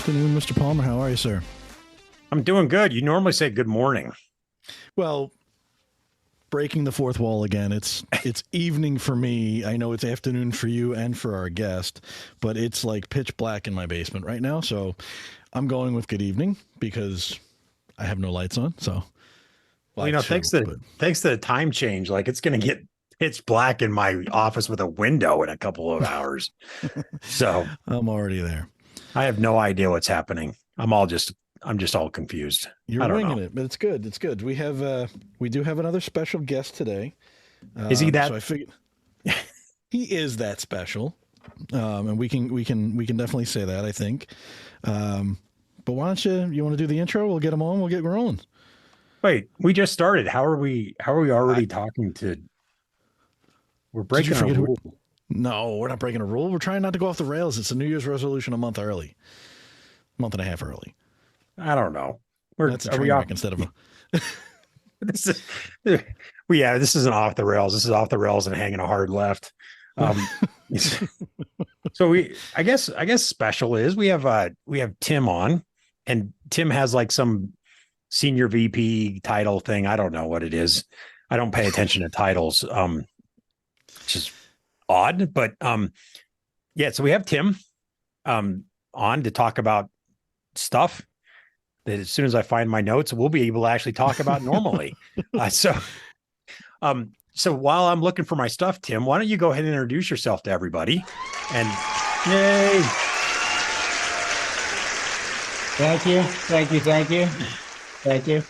afternoon, Mr. Palmer. How are you, sir? I'm doing good. You normally say good morning. Well, breaking the fourth wall again. It's evening for me. I know it's afternoon for you and for our guest, but it's like pitch black in my basement right now. So I'm going with good evening because I have no lights on. So, Thanks to the time change, like it's going to get pitch black in my office with a window in a couple of hours. So I'm already there. I have no idea what's happening. I'm just all confused. You're winging it, but it's good. It's good. We do have another special guest today. Is he that? So I figured he is that special, and we can definitely say that. I think. But why don't you want to do the intro? We'll get him on. We'll get rolling. Wait, we just started. How are we already talking to? We're breaking a rule. No, we're not breaking a rule. We're trying not to go off the rails. It's a New Year's resolution a month and a half early. I don't know. That's a train wreck instead of a. This isn't off the rails. This is off the rails and hanging a hard left. So I guess special is we have Tim on, and Tim has like some senior VP title thing. I don't know what it is. I don't pay attention to titles. Which is odd, but so we have Tim on to talk about stuff that as soon as I find my notes, we'll be able to actually talk about normally. So while I'm looking for my stuff, Tim, why don't you go ahead and introduce yourself to everybody? And yay! Thank you.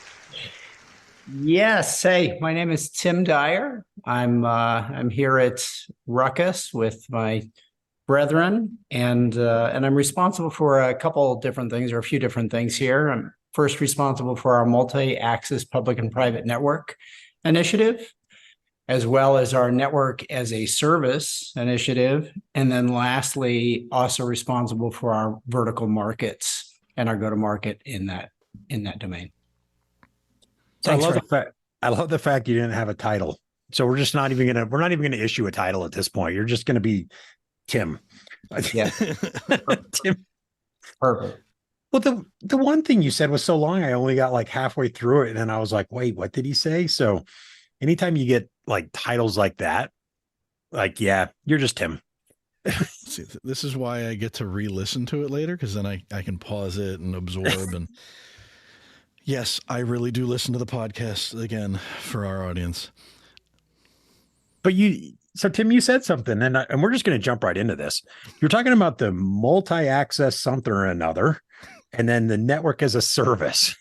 Yes. Hey, my name is Tim Dyer. I'm here at Ruckus with my brethren, and I'm responsible for a couple different things, or a few different things here. I'm first responsible for our multi-access public and private network initiative, as well as our network as a service initiative. And then lastly, also responsible for our vertical markets and our go-to-market in that domain. So I love the fact you didn't have a title. So we're not even gonna issue a title at this point. You're just gonna be Tim. Yeah. Tim. Perfect. Well, the one thing you said was so long, I only got like halfway through it, and then I was like, wait, what did he say? So anytime you get like titles like that, like, yeah, you're just Tim. See, this is why I get to re-listen to it later, because then I can pause it and absorb. And yes, I really do listen to the podcast again for our audience. But so Tim, you said something, and we're just going to jump right into this. You're talking about the multi-access something or another, and then the network as a service.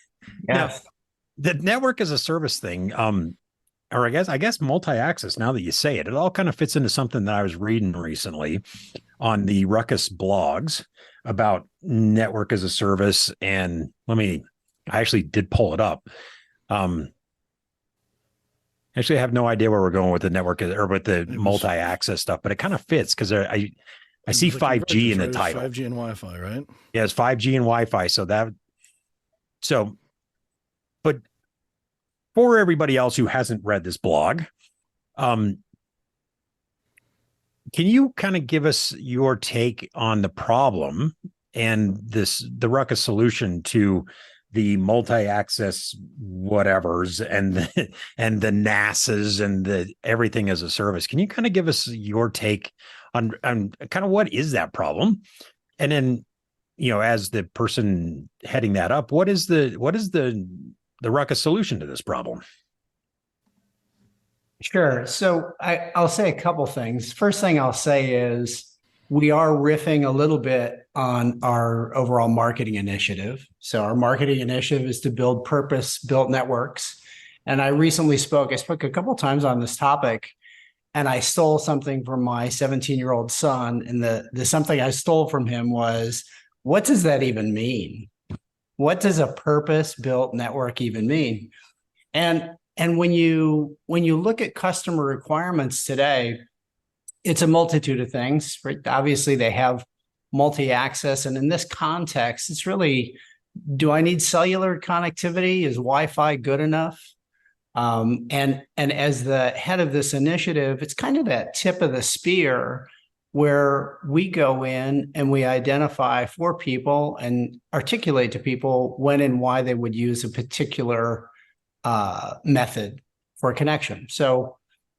Yes. Now, the network as a service thing, or I guess multi-access, now that you say it, it all kind of fits into something that I was reading recently on the Ruckus blogs about network as a service. And I actually did pull it up. Actually, I have no idea where we're going with the network or with the multi-access stuff, but it kind of fits because I see 5G in the title. 5G and Wi-Fi, right? Yeah, it's 5G and Wi-Fi. But for everybody else who hasn't read this blog, can you kind of give us your take on the problem and the Ruckus solution to the multi-access whatevers and the NaaSes and the everything as a service? Can you kind of give us your take on kind of what is that problem? And then, as the person heading that up, what is the Ruckus solution to this problem? Sure. So I'll say a couple things. First thing I'll say is we are riffing a little bit on our overall marketing initiative. So our marketing initiative is to build purpose-built networks. And I spoke a couple of times on this topic, and I stole something from my 17-year-old son. And the something I stole from him was, what does that even mean? What does a purpose-built network even mean? And when you look at customer requirements today, it's a multitude of things, right? Obviously, they have multi-access. And in this context, it's really, do I need cellular connectivity? Is Wi-Fi good enough? And as the head of this initiative, it's kind of that tip of the spear where we go in and we identify for people and articulate to people when and why they would use a particular method for a connection. So,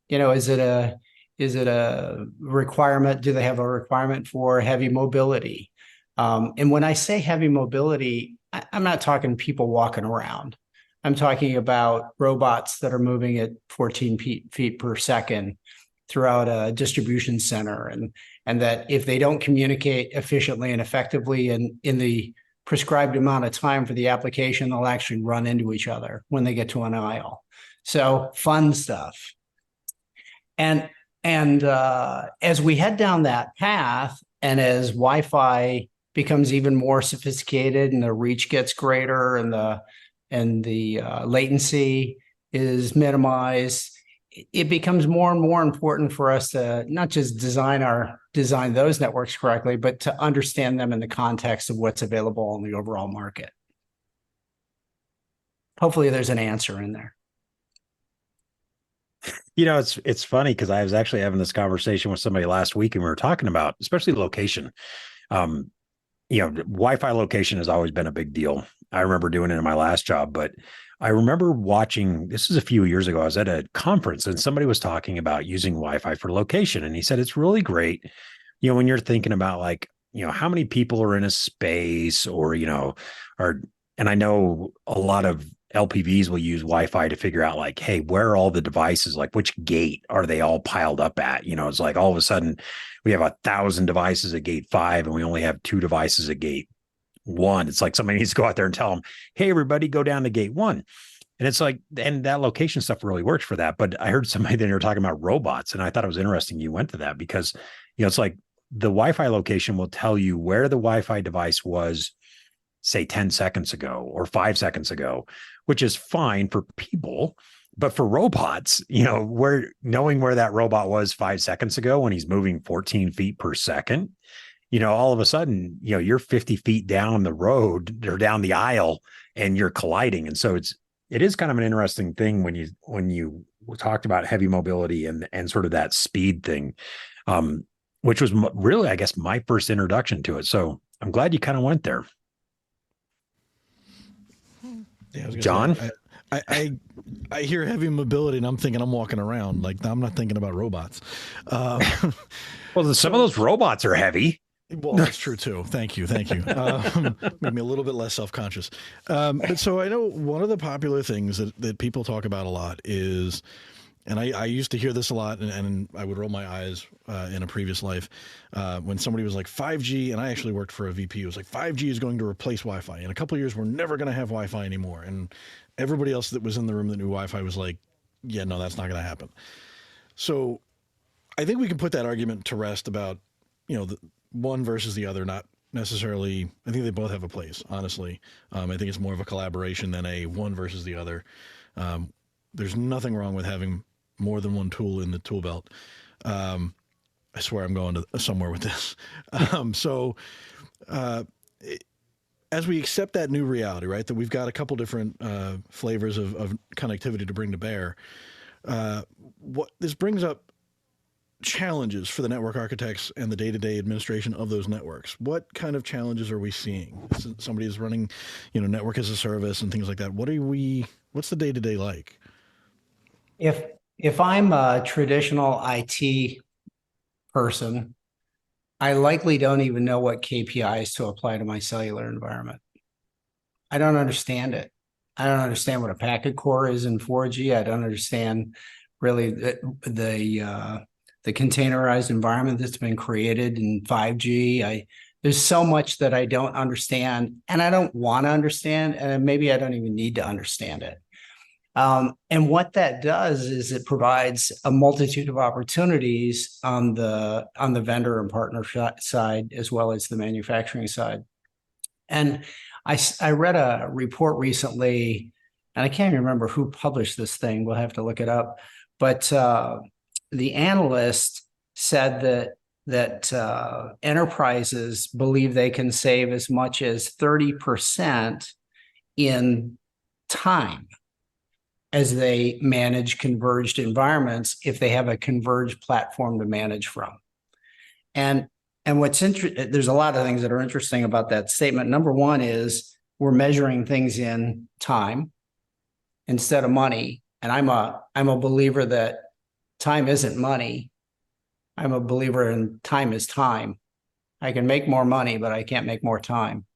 is it a requirement? Do they have a requirement for heavy mobility? And when I say heavy mobility, I'm not talking people walking around. I'm talking about robots that are moving at 14 feet per second throughout a distribution center, and that if they don't communicate efficiently and effectively in the prescribed amount of time for the application, they'll actually run into each other when they get to an aisle. So fun stuff. And as we head down that path, and as Wi-Fi becomes even more sophisticated and the reach gets greater and the latency is minimized, it becomes more and more important for us to not just design those networks correctly, but to understand them in the context of what's available in the overall market. Hopefully there's an answer in there. It's funny because I was actually having this conversation with somebody last week, and we were talking about especially location. Wi-Fi location has always been a big deal. I remember doing it in my last job, but I remember watching, this is a few years ago, I was at a conference and somebody was talking about using Wi-Fi for location. And he said, it's really great, when you're thinking about like, how many people are in a space or, and I know a lot of LPVs will use Wi-Fi to figure out like, hey, where are all the devices? Like which gate are they all piled up at? It's like all of a sudden we have 1,000 devices at gate 5 and we only have 2 devices at gate 1. It's like somebody needs to go out there and tell them, hey, everybody go down to gate 1. And it's like, and that location stuff really works for that. But I heard somebody that they were talking about robots, and I thought it was interesting you went to that because, it's like the Wi-Fi location will tell you where the Wi-Fi device was, say 10 seconds ago or 5 seconds ago, which is fine for people. But for robots, knowing where that robot was 5 seconds ago when he's moving 14 feet per second, all of a sudden, you're 50 feet down the road or down the aisle and you're colliding. And so it is kind of an interesting thing when you talked about heavy mobility and sort of that speed thing, which was really, I guess, my first introduction to it. So I'm glad you kind of went there. Yeah, John? I hear heavy mobility and I'm thinking I'm walking around. Like I'm not thinking about robots. Well, some of those robots are heavy. Well, that's true too. Thank you. Made me a little bit less self-conscious. But so I know one of the popular things that people talk about a lot is, and I used to hear this a lot, and I would roll my eyes in a previous life when somebody was like 5G, and I actually worked for a VP who was like 5G is going to replace Wi-Fi. In a couple of years, we're never going to have Wi-Fi anymore. And everybody else that was in the room that knew Wi-Fi was like, yeah, no, that's not going to happen. So I think we can put that argument to rest about, the one versus the other, not necessarily. I think they both have a place, honestly. I think it's more of a collaboration than a one versus the other. There's nothing wrong with having more than one tool in the tool belt. I swear I'm going to somewhere with this. As we accept that new reality, right, that we've got a couple different flavors of connectivity to bring to bear, what this brings up challenges for the network architects and the day-to-day administration of those networks. What kind of challenges are we seeing? Somebody is running, network as a service and things like that. What's the day-to-day like? If I'm a traditional IT person, I likely don't even know what KPIs to apply to my cellular environment. I don't understand it. I don't understand what a packet core is in 4G. I don't understand really the containerized environment that's been created in 5G. There's so much that I don't understand, and I don't want to understand, and maybe I don't even need to understand it. And what that does is it provides a multitude of opportunities on the vendor and partner side, as well as the manufacturing side. And I read a report recently, and I can't remember who published this thing. We'll have to look it up. But the analyst said that enterprises believe they can save as much as 30% in time as they manage converged environments if they have a converged platform to manage from. And what's interesting, there's a lot of things that are interesting about that statement. Number one is we're measuring things in time instead of money. And I'm a believer that time isn't money. I'm a believer in time is time. I can make more money, but I can't make more time.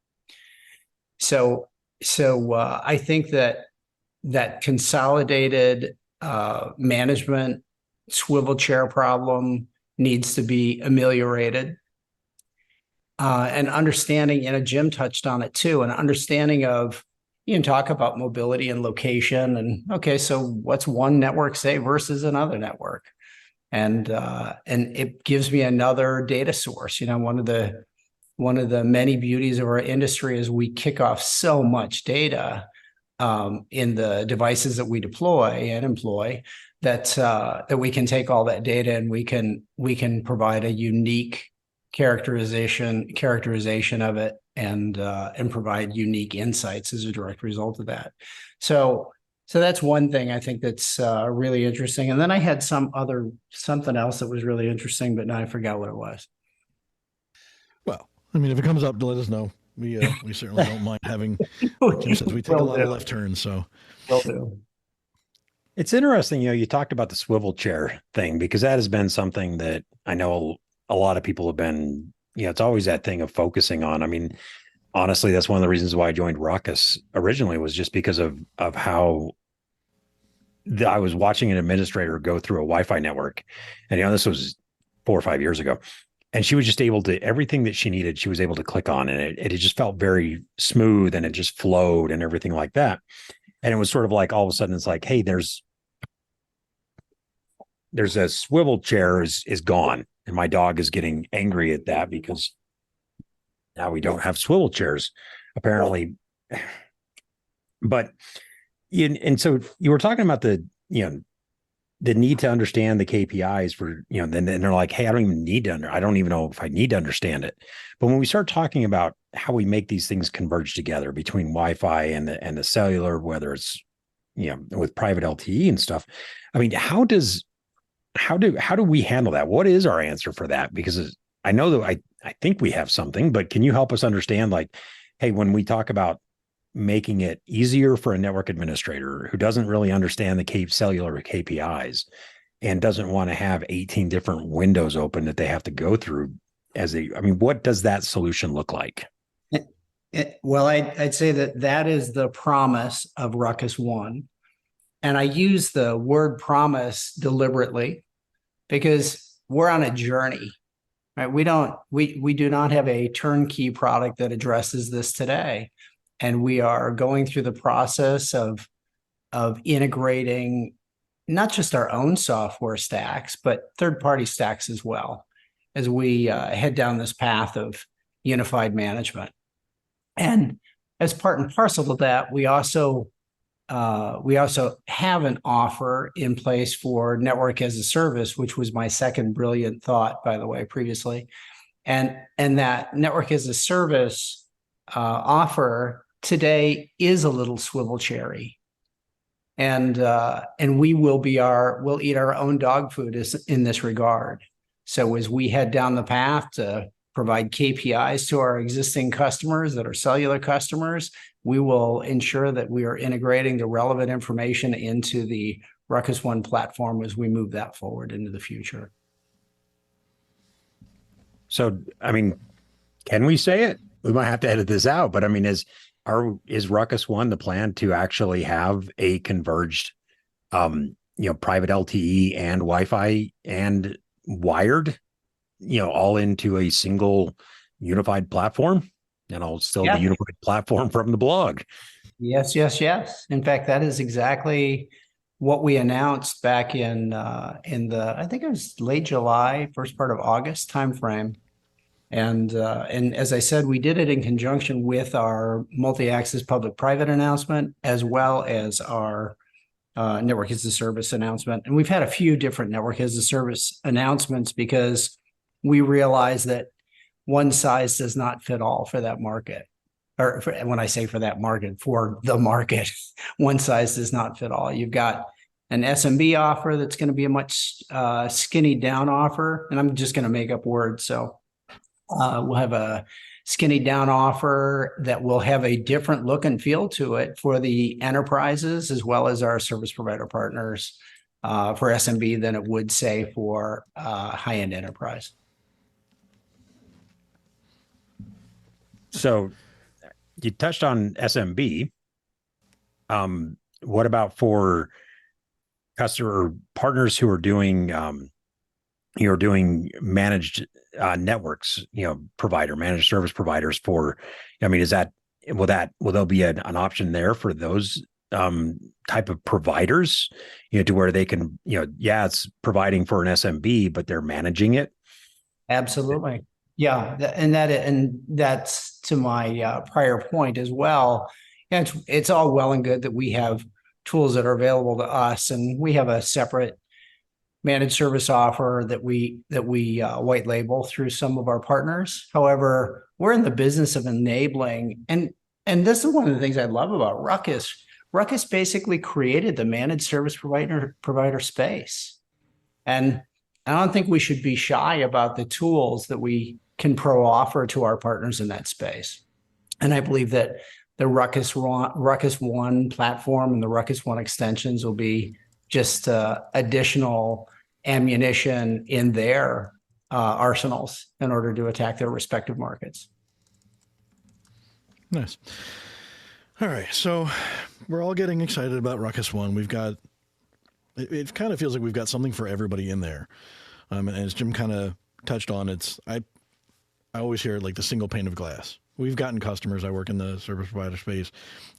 So I think that consolidated management swivel chair problem needs to be ameliorated. And understanding, Jim touched on it too, an understanding of, you can talk about mobility and location and, okay, so what's one network say versus another network? And it gives me another data source. One of the many beauties of our industry is we kick off so much data in the devices that we deploy and employ that we can take all that data and we can provide a unique characterization of it and provide unique insights as a direct result of that. So that's one thing I think that's really interesting. And then I had something else that was really interesting, but now I forgot what it was. Well, I mean, if it comes up, let us know. We certainly don't mind having. Jim says we take a lot of left turns, so. Will do. It's interesting, you talked about the swivel chair thing, because that has been something that I know a lot of people have been, it's always that thing of focusing on. I mean, honestly, that's one of the reasons why I joined Ruckus originally, was just because of how I was watching an administrator go through a Wi-Fi network. And, this was 4 or 5 years ago. And she was just able to, everything that she needed, she was able to click on, and it just felt very smooth and it just flowed and everything like that. And it was sort of like, all of a sudden it's like, hey, there's a swivel chair is gone. And my dog is getting angry at that because now we don't have swivel chairs, apparently. But, and so you were talking about the need to understand the KPIs for, then they're like, hey, I don't even know if I need to understand it. But when we start talking about how we make these things converge together between Wi-Fi and the cellular, whether it's, with private LTE and stuff, I mean, how do we handle that? What is our answer for that? Because I know that I think we have something, but can you help us understand, like, hey, when we talk about making it easier for a network administrator who doesn't really understand the cellular KPIs and doesn't want to have 18 different windows open that they have to go through what does that solution look like? Well, I'd say that is the promise of Ruckus One. And I use the word promise deliberately because we're on a journey, right? We do not have a turnkey product that addresses this today. And we are going through the process of integrating not just our own software stacks, but third-party stacks as well, as we head down this path of unified management. And as part and parcel of that, we also have an offer in place for network as a service, which was my second brilliant thought, by the way, previously. And that network as a service offer today is a little swivel cherry, and we'll eat our own dog food in this regard. So as we head down the path to provide KPIs to our existing customers that are cellular customers, we will ensure that we are integrating the relevant information into the Ruckus One platform as we move that forward into the future. So, I mean, can we say it? We might have to edit this out, but I mean, is Ruckus One the plan to actually have a converged, private LTE and Wi-Fi and wired, all into a single unified platform, and I'll still the unified platform from the blog? Yes. In fact, that is exactly what we announced back in I think it was late July, first part of August timeframe. And as I said, we did it in conjunction with our multi-access public-private announcement, as well as our network as a service announcement. And we've had a few different network as a service announcements because we realize that one size does not fit all for that market. When I say for that market, for the market, one size does not fit all. You've got an SMB offer that's going to be a much skinny down offer. And I'm just going to make up words. So we'll have a skinny down offer that will have a different look and feel to it for the enterprises as well as our service provider partners for SMB than it would say for high-end enterprise. So you touched on SMB. What about for customer partners who are doing managed networks, managed service providers for, is that, will there be an option there for those type of providers, to where they can, it's providing for an SMB, but they're managing it? Absolutely. Yeah. And that's to my prior point as well. And it's all well and good that we have tools that are available to us, and we have a separate managed service offer that we white label through some of our partners. However, we're in the business of enabling, and this is one of the things I love about Ruckus. Ruckus basically created the managed service provider space, and I don't think we should be shy about the tools that we can offer to our partners in that space. And I believe that the Ruckus One platform and the Ruckus One extensions will be just additional ammunition in their arsenals in order to attack their respective markets. Nice. All right. So we're all getting excited about Ruckus One. We've got, it kind of feels like we've got something for everybody in there. And as Jim kind of touched on, I always hear like the single pane of glass. We've gotten customers, I work in the service provider space.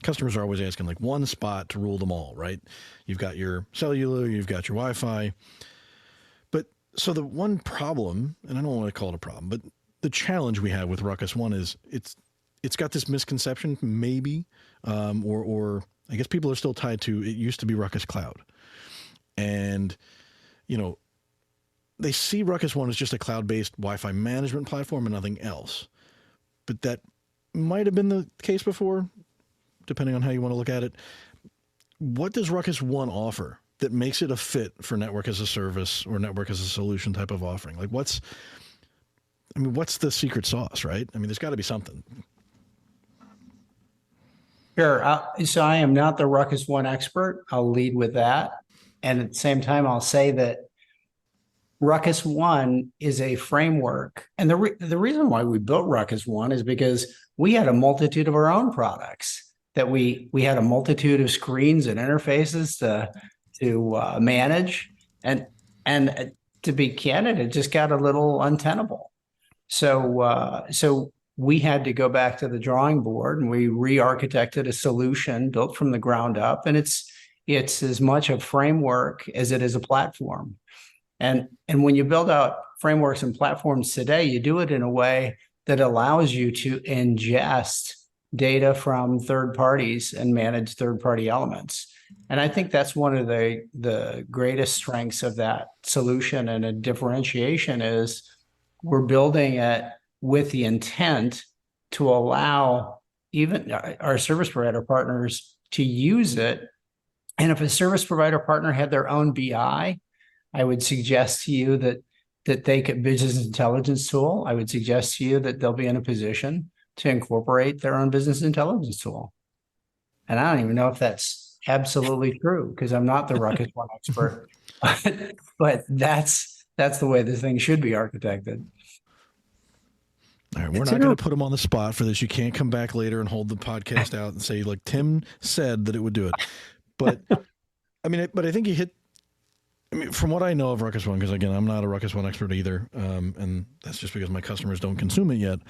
Customers are always asking like one spot to rule them all, right? You've got your cellular, you've got your Wi-Fi. But so the one problem, and I don't want to call it a problem, but the challenge we have with Ruckus One is it's got this misconception maybe, or I guess people are still tied to, it used to be Ruckus Cloud. And, they see Ruckus One as just a cloud-based Wi-Fi management platform and nothing else. But that might have been the case before, depending on how you want to look at it. What does Ruckus One offer that makes it a fit for network as a service or network as a solution type of offering? Like what's the secret sauce, right? There's got to be something. Sure. So I am not the Ruckus One expert. I'll lead with that. And at the same time, I'll say that Ruckus One is a framework. And the reason why we built Ruckus One is because we had a multitude of our own products that we had a multitude of screens and interfaces to manage. And to be candid, it just got a little untenable. So we had to go back to the drawing board, and we re-architected a solution built from the ground up. And it's as much a framework as it is a platform. And when you build out frameworks and platforms today, you do it in a way that allows you to ingest data from third parties and manage third-party elements. And I think that's one of the greatest strengths of that solution, and a differentiation is we're building it with the intent to allow even our service provider partners to use it. And if a service provider partner had their own BI, I would suggest to you that they could business intelligence tool. I would suggest to you that they'll be in a position to incorporate their own business intelligence tool. And I don't even know if that's absolutely true, because I'm not the Ruckus One expert, but that's the way this thing should be architected. All right, we're not going to put him on the spot for this. You can't come back later and hold the podcast out and say, like, Tim said that it would do it. But I think you hit, from what I know of Ruckus One, because again, I'm not a Ruckus One expert either, and that's just because my customers don't consume it yet.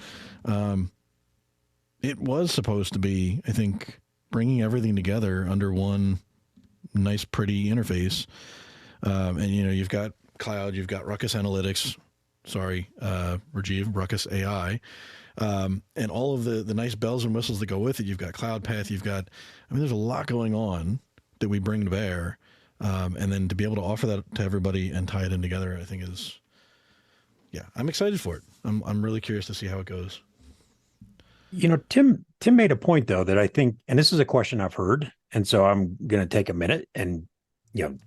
It was supposed to be, I think, bringing everything together under one nice, pretty interface. And you've got cloud, you've got Ruckus Analytics. Sorry, Rajiv, Ruckus AI, and all of the nice bells and whistles that go with it. You've got Cloud Path. You've got, there's a lot going on that we bring to bear. And then to be able to offer that to everybody and tie it in together, I think is, I'm excited for it. I'm really curious to see how it goes. Tim made a point though that I think, and this is a question I've heard, and so I'm going to take a minute and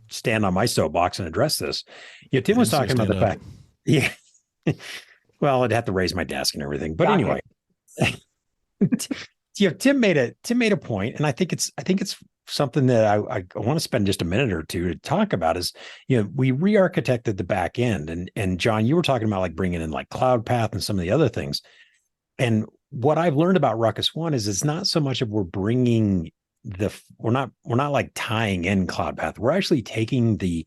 stand on my soapbox and address this. Tim was talking about the Stand up. fact, yeah. Well, I'd have to raise my desk and everything, but anyway, Tim made a point, and I think it's something that I want to spend just a minute or two to talk about. Is we re-architected the back end, and John, you were talking about like bringing in like Cloud Path and some of the other things, and what I've learned about Ruckus One is it's not so much of we're not like tying in Cloud Path. We're actually taking the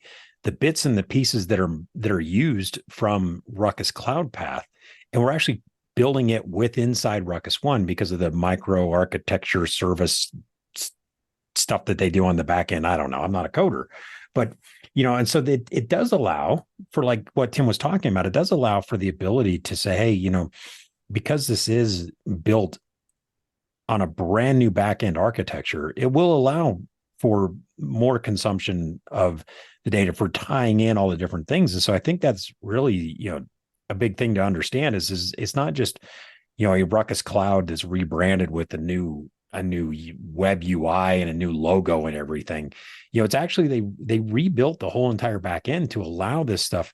bits and the pieces that are used from Ruckus Cloud Path, and we're actually building it with inside Ruckus One because of the micro architecture service stuff that they do on the back end. I don't know. I'm not a coder, but and so it does allow for like what Tim was talking about. It does allow for the ability to say, hey, because this is built on a brand new back end architecture, it will allow for more consumption of the data for tying in all the different things. And so I think that's really, a big thing to understand is it's not just, a Ruckus Cloud that's rebranded with a new web UI and a new logo and everything. It's actually, they rebuilt the whole entire back end to allow this stuff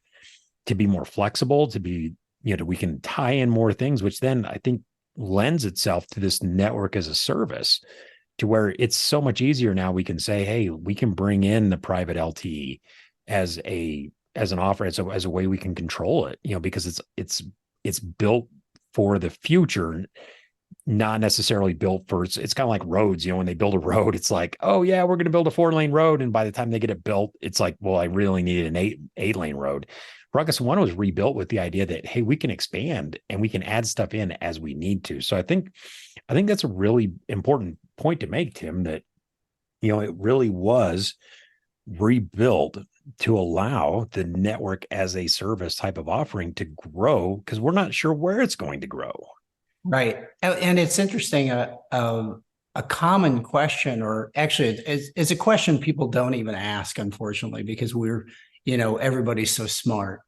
to be more flexible, to be, we can tie in more things, which then I think lends itself to this network as a service, to where it's so much easier now. We can say, hey, we can bring in the private LTE as an offer, as a way we can control it, because it's built for the future, not necessarily built for, it's kind of like roads. When they build a road, it's like, oh yeah, we're going to build a 4-lane road. And by the time they get it built, it's like, well, I really needed an 8-lane road. Ruckus One was rebuilt with the idea that, hey, we can expand and we can add stuff in as we need to. So I think that's a really important point to make, Tim, that, it really was rebuilt to allow the network as a service type of offering to grow, because we're not sure where it's going to grow. Right. And it's interesting, a common question, or actually it's a question people don't even ask, unfortunately, because we're, everybody's so smart.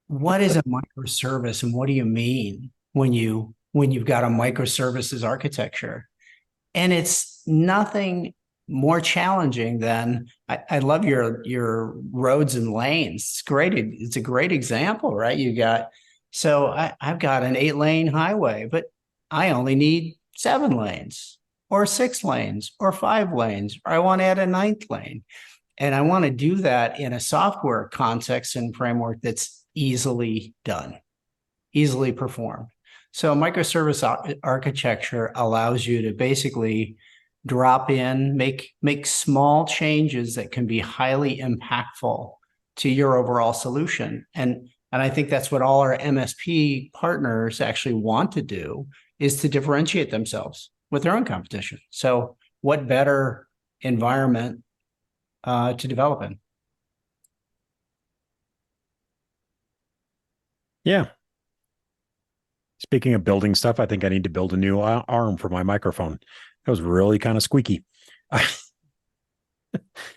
What is a microservice, and what do you mean when you've got a microservices architecture? And it's nothing more challenging than, I love your roads and lanes. It's great. It's a great example, right? I've got an 8-lane highway, but I only need 7 lanes or 6 lanes or 5 lanes, or I want to add a 9th lane. And I want to do that in a software context and framework that's easily done, easily performed. So microservice architecture allows you to basically drop in, make small changes that can be highly impactful to your overall solution. And I think that's what all our MSP partners actually want to do, is to differentiate themselves with their own competition. So what better environment to develop in? Yeah. Speaking of building stuff, I think I need to build a new arm for my microphone. That was really kind of squeaky.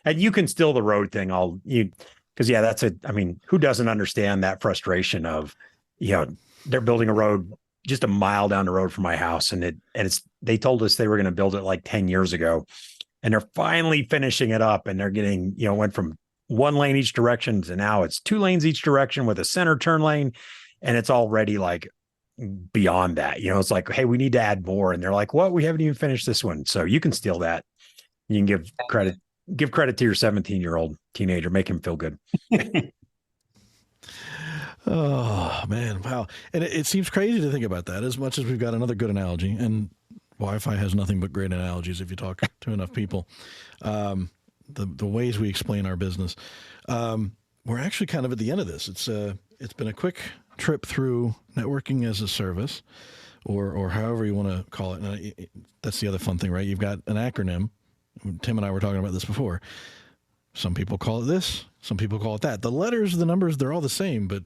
And you can still the road thing. Because that's it. I mean, who doesn't understand that frustration of, they're building a road just a mile down the road from my house, and they told us they were going to build it like 10 years ago, and they're finally finishing it up, and they're getting, went from 1 lane each direction to now it's 2 lanes each direction with a center turn lane, and it's already like beyond that. It's like, hey, we need to add more, and they're like, what? We haven't even finished this one. So you can steal that. You can give credit to your 17-year-old teenager, make him feel good. Oh man, wow. And it seems crazy to think about that, as much as we've got another good analogy, and Wi-Fi has nothing but great analogies if you talk to enough people. The ways we explain our business. We're actually kind of at the end of this. It's been a quick trip through networking as a service, or however you want to call it. And that's the other fun thing, right? You've got an acronym. Tim and I were talking about this before. Some people call it this, some people call it that. The letters, the numbers, they're all the same, but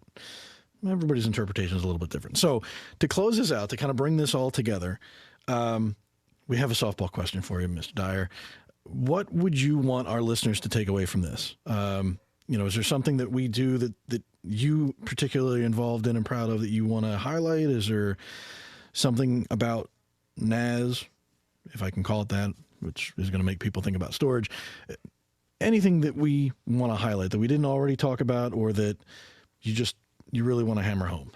everybody's interpretation is a little bit different. So to close this out, to kind of bring this all together, we have a softball question for you, Mr. Dyer. What would you want our listeners to take away from this? Is there something that we do that you particularly involved in and proud of that you want to highlight? Is there something about NaaS, if I can call it that, which is going to make people think about storage? anything that we want to highlight that we didn't already talk about, or that you really want to hammer home?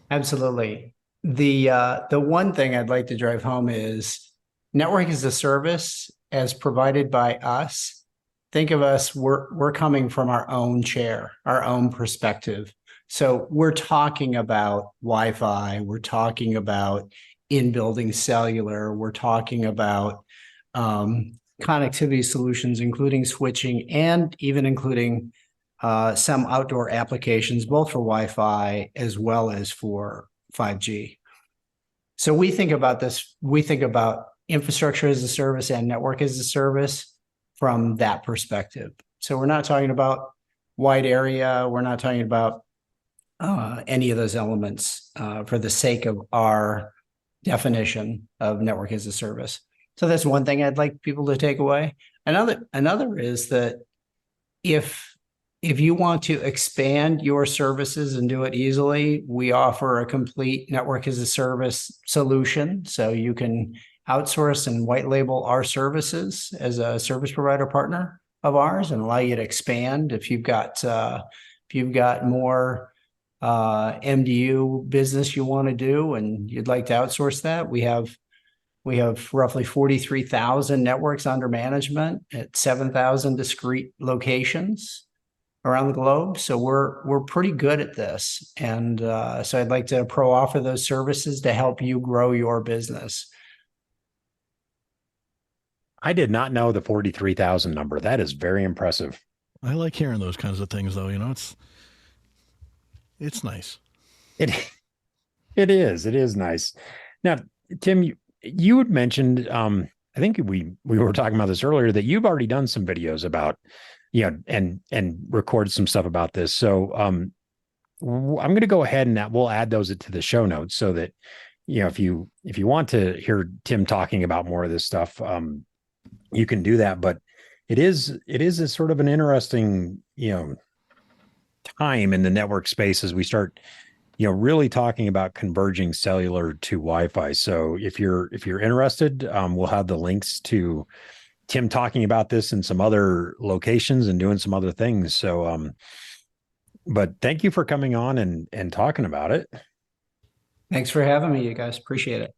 Absolutely. The one thing I'd like to drive home is network as a service as provided by us. Think of us, we're coming from our own chair, our own perspective. So we're talking about Wi-Fi, we're talking about in-building cellular, we're talking about connectivity solutions, including switching and even including some outdoor applications, both for Wi-Fi as well as for 5G. So we think about this, we think about infrastructure as a service and network as a service from that perspective. So we're not talking about wide area, we're not talking about any of those elements for the sake of our definition of network as a service. So that's one thing I'd like people to take away. Another is that if you want to expand your services and do it easily, we offer a complete network as a service solution. So you can outsource and white label our services as a service provider partner of ours and allow you to expand if you've got more MDU business you want to do and you'd like to outsource that. We have roughly 43,000 networks under management at 7,000 discrete locations around the globe. So we're pretty good at this. And so I'd like to offer those services to help you grow your business. I did not know the 43,000 number. That is very impressive. I like hearing those kinds of things, though. It's nice. It is nice. Now, Tim, you had mentioned, I think we were talking about this earlier, that you've already done some videos about, and recorded some stuff about this. So I'm going to go ahead and we'll add those to the show notes so that, if you want to hear Tim talking about more of this stuff, you can do that. But it is a sort of an interesting, time in the network space as we start, really talking about converging cellular to Wi-Fi. So if you're interested, we'll have the links to Tim talking about this in some other locations and doing some other things. So, but thank you for coming on and talking about it. Thanks for having me, you guys. Appreciate it.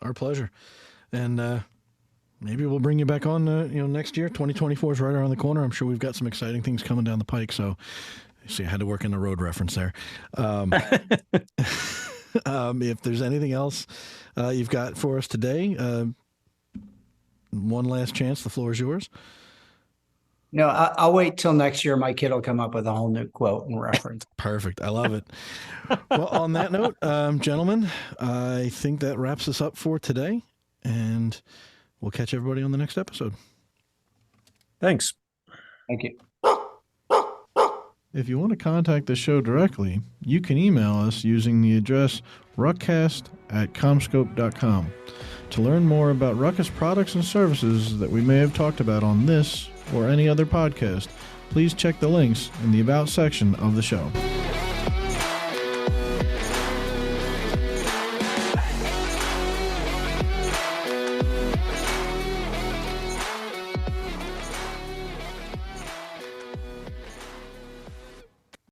Our pleasure. And maybe we'll bring you back on, next year. 2024 is right around the corner. I'm sure we've got some exciting things coming down the pike. So, see, I had to work in the road reference there. If there's anything else you've got for us today, one last chance. The floor is yours. No, I'll wait till next year. My kid will come up with a whole new quote and reference. Perfect. I love it. Well, on that note, gentlemen, I think that wraps us up for today. And we'll catch everybody on the next episode. Thanks. Thank you. If you want to contact the show directly, you can email us using the address ruckcast@comscope.com. To learn more about Ruckus products and services that we may have talked about on this or any other podcast, please check the links in the About section of the show.